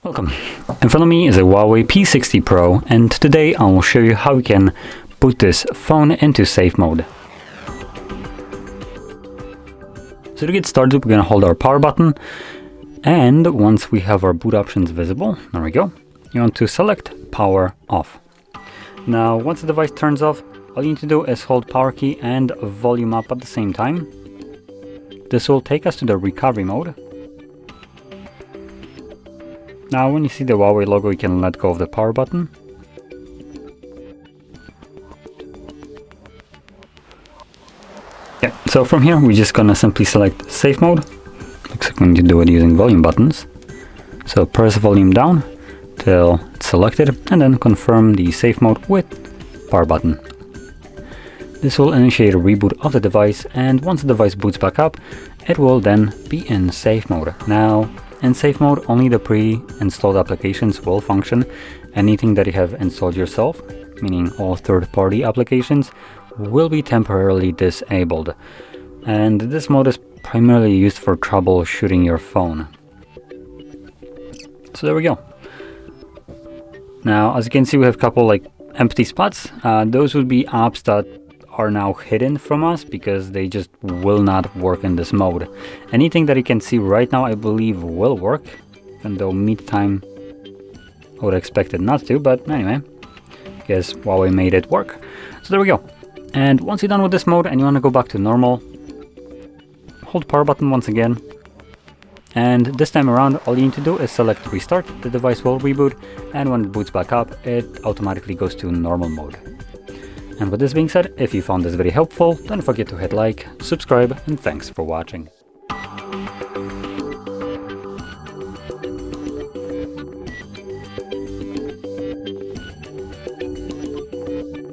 Welcome. In front of me is a HUAWEI P60 Pro, and today I will show you how we can boot this phone into safe mode. So to get started, we're going to hold our power button, and once we have our boot options visible, there we go, you want to select power off. Now once the device turns off, all you need to do is hold power key and volume up at the same time. This will take us to the recovery mode. Now when you see the HUAWEI logo, you can let go of the power button. Yeah, so from here we're just gonna simply select safe mode. Looks like we need to do it using volume buttons. So press volume down till it's selected and then confirm the safe mode with power button. This will initiate a reboot of the device, and once the device boots back up, it will then be in safe mode. Now in safe mode, only the pre-installed applications will function. Anything that you have installed yourself, meaning all third-party applications, will be temporarily disabled. And this mode is primarily used for troubleshooting your phone. So there we go. Now, as you can see, we have a couple empty spots. Those would be apps that are now hidden from us because they just will not work in this mode. Anything that you can see right now, I believe, will work, even though meantime I would expect it not to, but anyway, I guess HUAWEI made it work. So there we go. And once you're done with this mode and you want to go back to normal, hold power button once again, and this time around all you need to do is select restart. The device will reboot, and when it boots back up, it automatically goes to normal mode. And with this being said, if you found this video helpful, don't forget to hit like, subscribe, and thanks for watching.